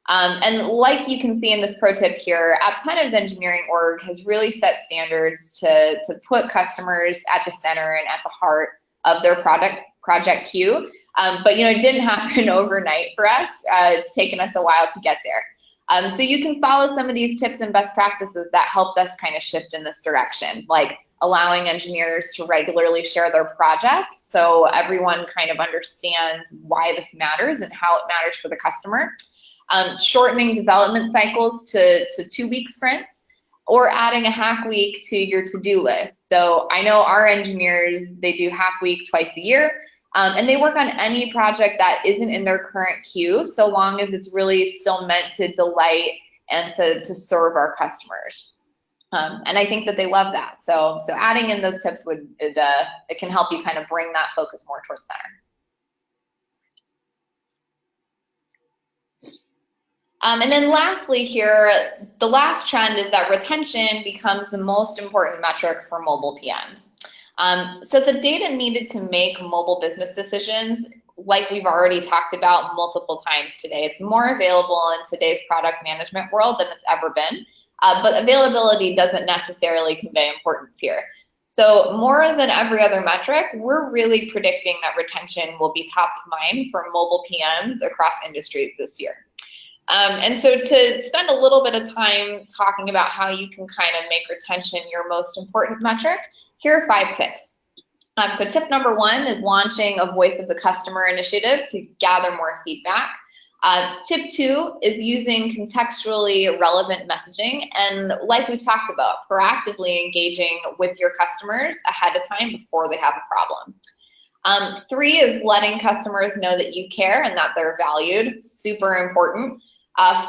And like you can see in this pro tip here, Apptentive's engineering org has really set standards to put customers at the center and at the heart of their project queue. But it didn't happen overnight for us. It's taken us a while to get there. So you can follow some of these tips and best practices that helped us kind of shift in this direction, like allowing engineers to regularly share their projects so everyone kind of understands why this matters and how it matters for the customer. Shortening development cycles to 2-week sprints, or adding a hack week to your to-do list. So I know our engineers, they do hack week twice a year, and they work on any project that isn't in their current queue, so long as it's really still meant to delight and to serve our customers. And I think that they love that. So adding in those tips it can help you kind of bring that focus more towards center. And then lastly here, the last trend is that retention becomes the most important metric for mobile PMs. So the data needed to make mobile business decisions, like we've already talked about multiple times today, it's more available in today's product management world than it's ever been, but availability doesn't necessarily convey importance here. So more than every other metric, we're really predicting that retention will be top of mind for mobile PMs across industries this year. And so to spend a little bit of time talking about how you can kind of make retention your most important metric, here are 5 tips. So tip number 1 is launching a Voice of the Customer initiative to gather more feedback. Tip 2 is using contextually relevant messaging, and like we've talked about, proactively engaging with your customers ahead of time before they have a problem. 3 is letting customers know that you care and that they're valued, super important.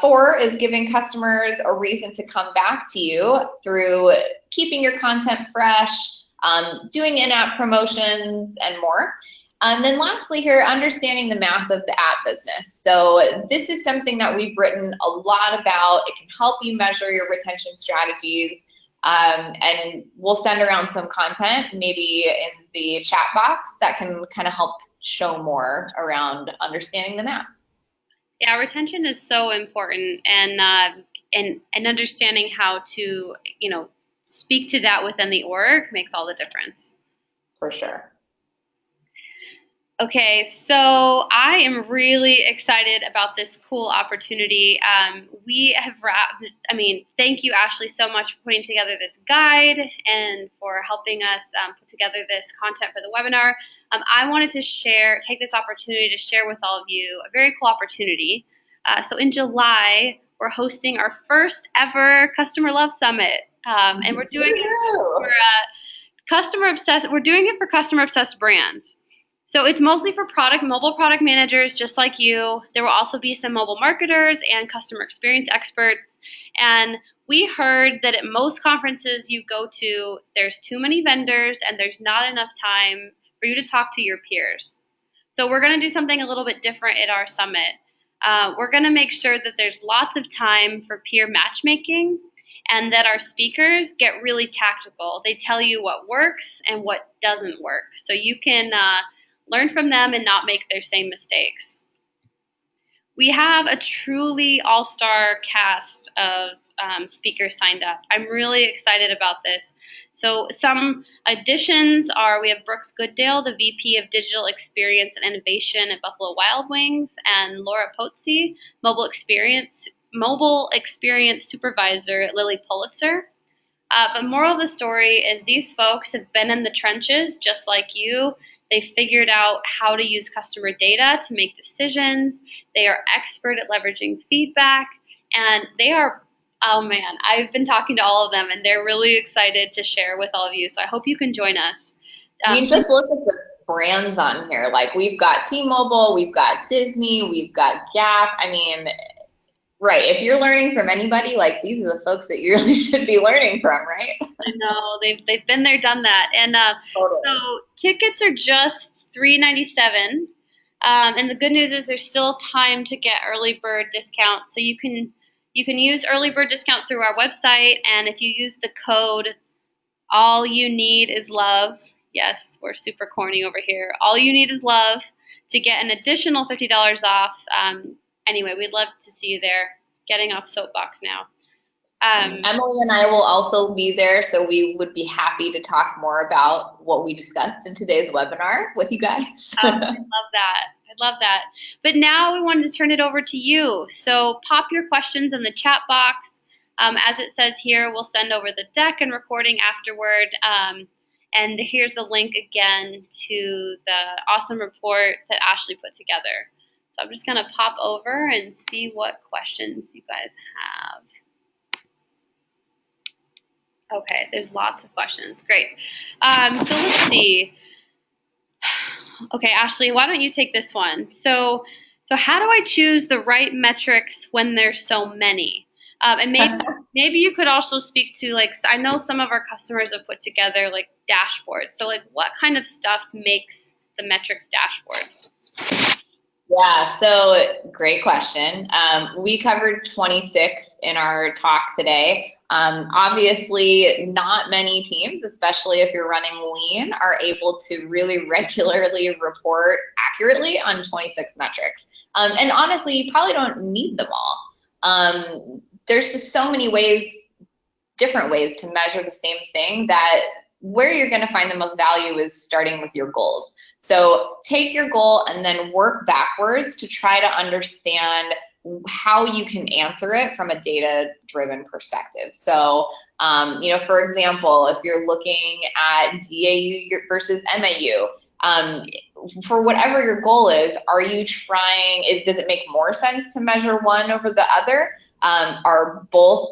4 is giving customers a reason to come back to you through keeping your content fresh, doing in-app promotions, and more. And then lastly here, understanding the math of the app business. So this is something that we've written a lot about. It can help you measure your retention strategies. And we'll send around some content, maybe in the chat box, that can kind of help show more around understanding the math. Yeah, retention is so important, and understanding how to, speak to that within the org makes all the difference. For sure. Okay, so I am really excited about this cool opportunity. We have thank you, Ashley, so much for putting together this guide and for helping us put together this content for the webinar. I wanted to take this opportunity to share with all of you a very cool opportunity. So in July, we're hosting our first ever Customer Love Summit, and we're doing it for customer obsessed. We're doing it for customer obsessed brands. So it's mostly for mobile product managers just like you. There will also be some mobile marketers and customer experience experts. And we heard that at most conferences you go to, there's too many vendors and there's not enough time for you to talk to your peers. So we're going to do something a little bit different at our summit. We're going to make sure that there's lots of time for peer matchmaking and that our speakers get really tactical. They tell you what works and what doesn't work. So you can learn from them and not make their same mistakes. We have a truly all-star cast of speakers signed up. I'm really excited about this. So some additions are, we have Brooks Gooddale, the VP of Digital Experience and Innovation at Buffalo Wild Wings, and Laura Pozzi, Mobile Experience Supervisor at Lilly Pulitzer. But moral of the story is these folks have been in the trenches just like you. They figured out how to use customer data to make decisions. They are expert at leveraging feedback, and they are, oh man, I've been talking to all of them, and they're really excited to share with all of you. So I hope you can join us. Just look at the brands on here. Like we've got T-Mobile, we've got Disney, we've got Gap. I mean, right, if you're learning from anybody, like these are the folks that you really should be learning from, right? I know, they've been there, done that. And totally. So tickets are just $397. And the good news is there's still time to get early bird discounts. So you can use early bird discount through our website, and if you use the code all you need is love, yes, we're super corny over here, all you need is love, to get an additional $50 off. Anyway, we'd love to see you there. Getting off soapbox now. Emily and I will also be there, so we would be happy to talk more about what we discussed in today's webinar with you guys. I love that. I love that. But now we wanted to turn it over to you. So pop your questions in the chat box. As it says here, we'll send over the deck and recording afterward. And here's the link again to the awesome report that Ashley put together. So I'm just going to pop over and see what questions you guys have. Okay, there's lots of questions. Great. So let's see. Okay, Ashley, why don't you take this one? So how do I choose the right metrics when there's so many? And maybe you could also speak to, like, I know some of our customers have put together like dashboards. So like what kind of stuff makes the metrics dashboard? Yeah, so great question. We covered 26 in our talk today. Obviously, not many teams, especially if you're running lean, are able to really regularly report accurately on 26 metrics. And honestly, you probably don't need them all. There's just so many ways, different ways to measure the same thing, that where you're going to find the most value is starting with your goals. So take your goal and then work backwards to try to understand how you can answer it from a data-driven perspective. So, for example, if you're looking at DAU versus MAU, for whatever your goal is, are you trying, does it make more sense to measure one over the other? Are both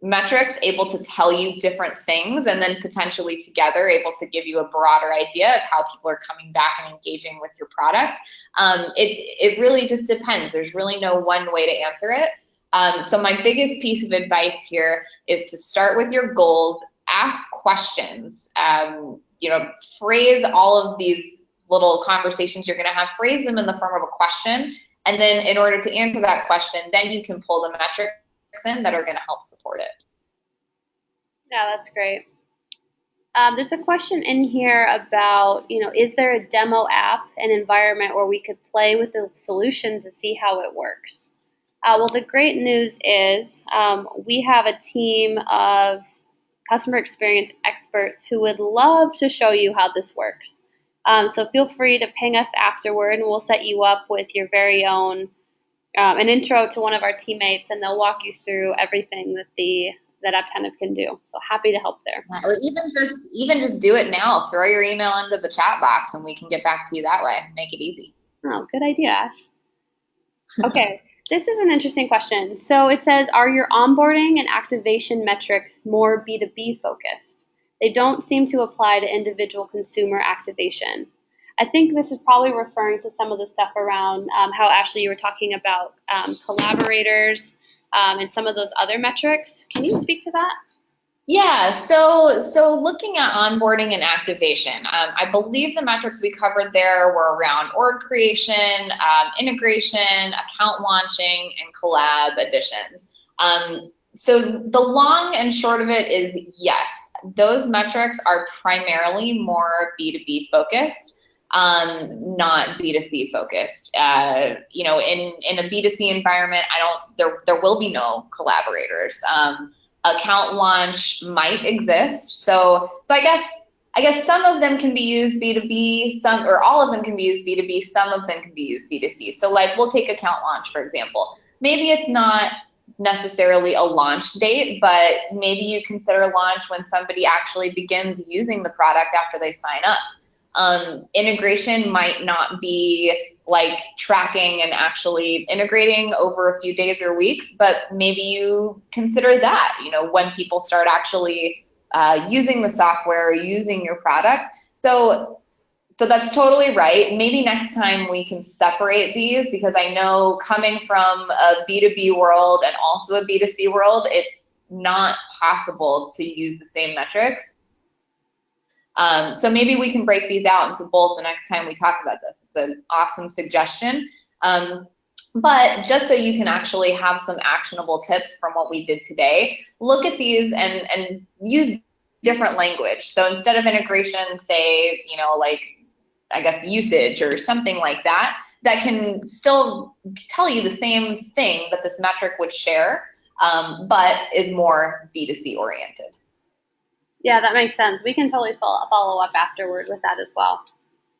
metrics able to tell you different things, and then potentially together able to give you a broader idea of how people are coming back and engaging with your product? It really just depends. There's really no one way to answer it. So my biggest piece of advice here is to start with your goals, ask questions, phrase all of these little conversations you're gonna have, phrase them in the form of a question, and then in order to answer that question, then you can pull the metrics in that are going to help support it. Yeah, that's great. There's a question in here about, is there a demo app, an environment where we could play with the solution to see how it works? Well, the great news is we have a team of customer experience experts who would love to show you how this works. So feel free to ping us afterward, and we'll set you up with your very own an intro to one of our teammates, and they'll walk you through everything that Apptentive can do. So happy to help there. Or even just do it now. Throw your email into the chat box, and we can get back to you that way. Make it easy. Oh, good idea, Ash. Okay, this is an interesting question. So it says, are your onboarding and activation metrics more B2B focused? They don't seem to apply to individual consumer activation. I think this is probably referring to some of the stuff around how, Ashley, you were talking about collaborators and some of those other metrics. Can you speak to that? Yeah, so looking at onboarding and activation, I believe the metrics we covered there were around org creation, integration, account launching, and collab additions. So the long and short of it is, yes, those metrics are primarily more B2B focused. Not B2C focused. In a B2C environment, there will be no collaborators. Account launch might exist. So I guess some of them can be used B2B, or all of them can be used B2B, some of them can be used C2C. So like, we'll take account launch, for example. Maybe it's not necessarily a launch date, but maybe you consider launch when somebody actually begins using the product after they sign up. Integration might not be like tracking and actually integrating over a few days or weeks, but maybe you consider that, when people start actually using the software, using your product. So that's totally right. Maybe next time we can separate these, because I know coming from a B2B world and also a B2C world, it's not possible to use the same metrics. So maybe we can break these out into both the next time we talk about this. It's an awesome suggestion. But just so you can actually have some actionable tips from what we did today, look at these and use different language. So instead of integration, say, I guess usage or something like that, that can still tell you the same thing that this metric would share, but is more B2C oriented. Yeah, that makes sense. We can totally follow up afterward with that as well.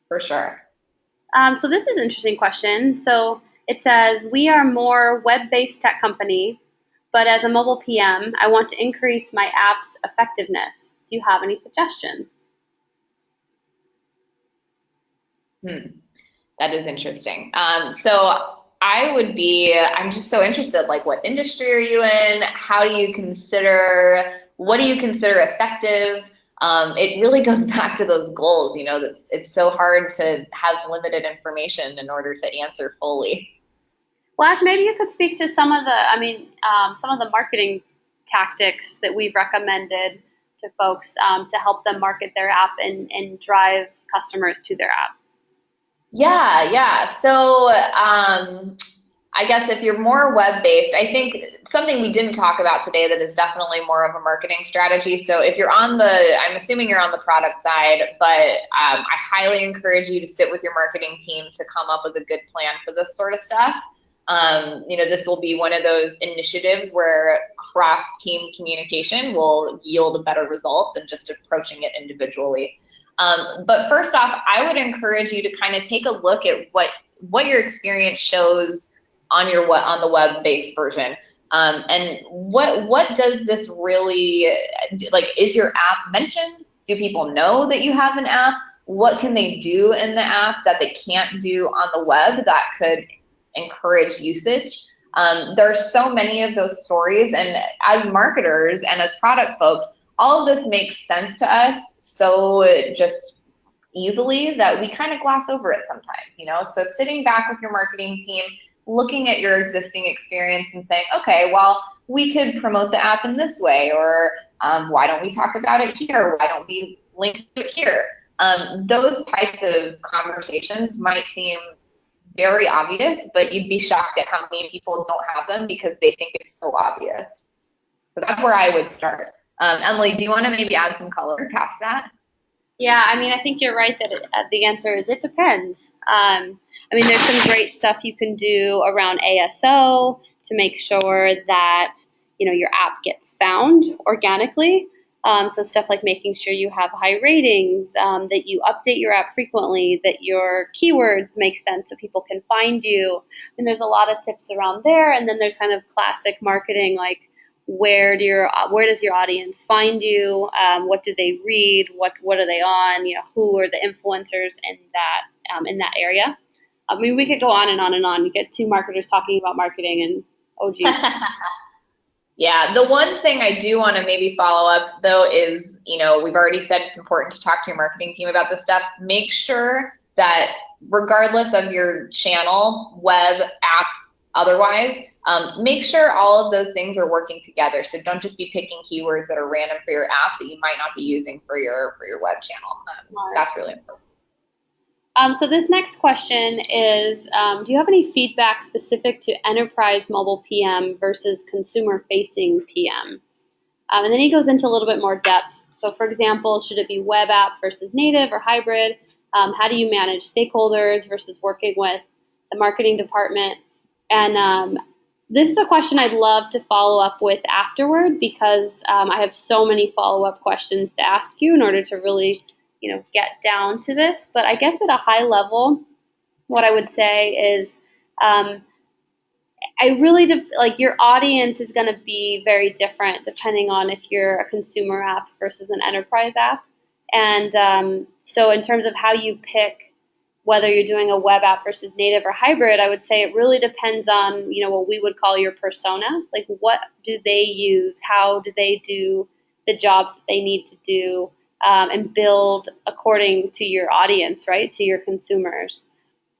For sure. So this is an interesting question. So it says, we are more web-based tech company, but as a mobile PM, I want to increase my app's effectiveness. Do you have any suggestions? That is interesting. So I'm just so interested, like, what industry are you in? What do you consider effective? It really goes back to those goals. It's so hard to have limited information in order to answer fully. Well, Ash, maybe you could speak to some of some of the marketing tactics that we've recommended to folks to help them market their app and drive customers to their app. Yeah. So I guess if you're more web-based, I think something we didn't talk about today that is definitely more of a marketing strategy. So if you're on I'm assuming you're on the product side, but I highly encourage you to sit with your marketing team to come up with a good plan for this sort of stuff. This will be one of those initiatives where cross-team communication will yield a better result than just approaching it individually. But first off, I would encourage you to kind of take a look at what your experience shows on the web-based version. And what does this really, like, is your app mentioned? Do people know that you have an app? What can they do in the app that they can't do on the web that could encourage usage? There are so many of those stories, and as marketers and as product folks, all of this makes sense to us so just easily that we kind of gloss over it sometimes, So sitting back with your marketing team, looking at your existing experience and saying, okay, well, we could promote the app in this way, or why don't we talk about it here? Why don't we link to it here? Those types of conversations might seem very obvious, but you'd be shocked at how many people don't have them because they think it's so obvious. So that's where I would start. Emily, do you want to maybe add some color past that? Yeah, I think you're right that the answer is it depends. There's some great stuff you can do around ASO to make sure that your app gets found organically. So stuff like making sure you have high ratings, that you update your app frequently, that your keywords make sense so people can find you. And there's a lot of tips around there. And then there's kind of classic marketing like where does your audience find you? What do they read? What are they on? Who are the influencers in that area? We could go on and on and on. You get two marketers talking about marketing, and oh geez. Yeah, the one thing I do want to maybe follow up though is, we've already said it's important to talk to your marketing team about this stuff. Make sure that regardless of your channel, web, app, otherwise, make sure all of those things are working together. So don't just be picking keywords that are random for your app that you might not be using for your web channel. That's really important. So this next question is, do you have any feedback specific to enterprise mobile PM versus consumer-facing PM? And then he goes into a little bit more depth. So for example, should it be web app versus native or hybrid? How do you manage stakeholders versus working with the marketing department? And this is a question I'd love to follow up with afterward because I have so many follow-up questions to ask you in order to really get down to this. But I guess at a high level, what I would say is your audience is going to be very different depending on if you're a consumer app versus an enterprise app. And so in terms of how you pick whether you're doing a web app versus native or hybrid, I would say it really depends on, what we would call your persona. Like, what do they use? How do they do the jobs that they need to do? And build according to your audience, right? To your consumers.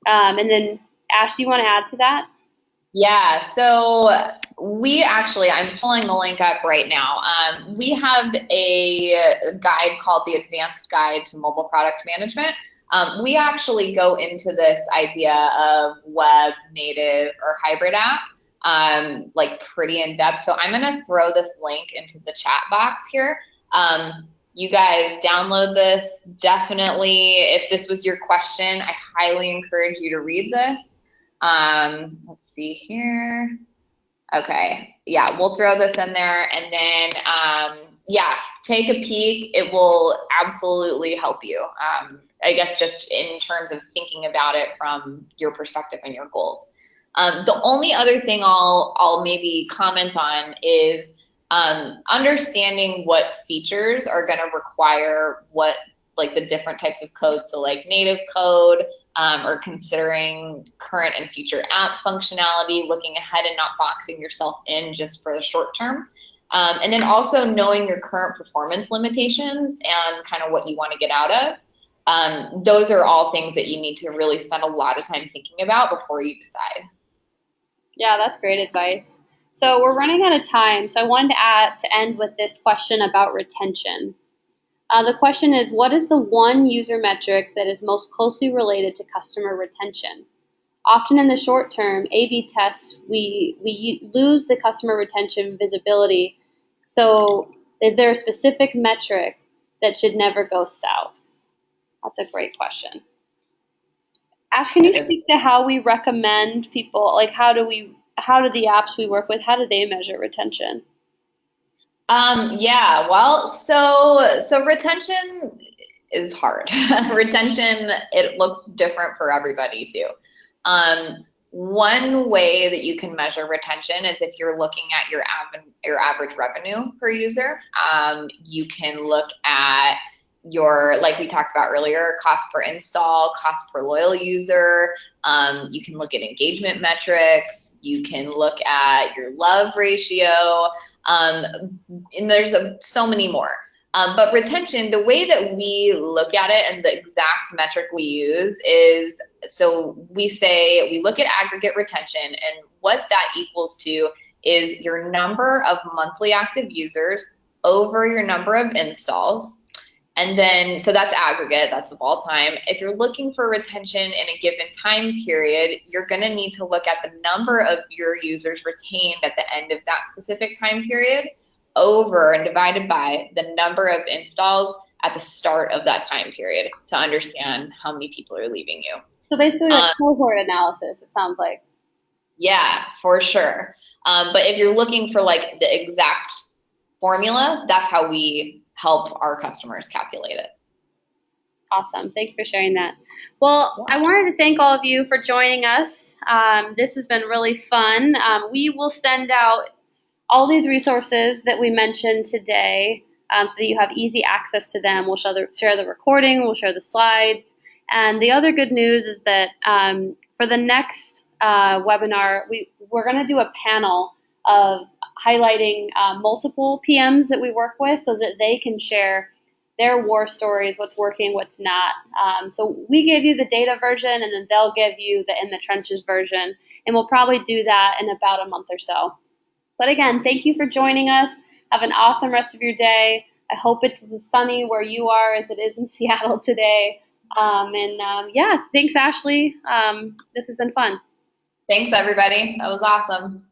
And then, Ash, do you want to add to that? Yeah, so I'm pulling the link up right now. We have a guide called the Advanced Guide to Mobile Product Management. We actually go into this idea of web, native, or hybrid app pretty in depth. So I'm going to throw this link into the chat box here. You guys download this. Definitely, if this was your question, I highly encourage you to read this. Let's see here. Okay, yeah, we'll throw this in there, and then take a peek. It will absolutely help you. I guess just in terms of thinking about it from your perspective and your goals. The only other thing I'll maybe comment on is understanding what features are going to require the different types of code. So like native code, or considering current and future app functionality, looking ahead and not boxing yourself in just for the short term. And then also knowing your current performance limitations and kind of what you want to get out of. Those are all things that you need to really spend a lot of time thinking about before you decide. Yeah, that's great advice. So we're running out of time, so I wanted to end with this question about retention. The question is, what is the one user metric that is most closely related to customer retention? Often in the short term, A/B tests, we lose the customer retention visibility. So is there a specific metric that should never go south? That's a great question. Ash, can you speak to how we recommend people, like how do the apps we work with, how do they measure retention? Yeah, well, so retention is hard. Retention, it looks different for everybody too. One way that you can measure retention is if you're looking at your average revenue per user. You can look at your, like we talked about earlier, cost per install, cost per loyal user. You can look at engagement metrics. You can look at your love ratio. And there's so many more. But retention, the way that we look at it and the exact metric we use is, so we say, we look at aggregate retention, and what that equals to is your number of monthly active users over your number of installs. And then, so that's aggregate, that's of all time. If you're looking for retention in a given time period, you're gonna need to look at the number of your users retained at the end of that specific time period over and divided by the number of installs at the start of that time period to understand how many people are leaving you. So basically like cohort analysis, it sounds like. Yeah, for sure. But if you're looking for like the exact formula, that's how we help our customers calculate it. Awesome. Thanks for sharing that. Well, I wanted to thank all of you for joining us. This has been really fun. We will send out all these resources that we mentioned today so that you have easy access to them. We'll share the recording, we'll share the slides. And the other good news is that for the next webinar, we're going to do a panel of highlighting multiple PMs that we work with so that they can share their war stories, what's working, what's not. So we give you the data version, and then they'll give you the in the trenches version. And we'll probably do that in about a month or so. But again, thank you for joining us. Have an awesome rest of your day. I hope it's as sunny where you are as it is in Seattle today. Yeah, thanks, Ashley. This has been fun. Thanks, everybody. That was awesome.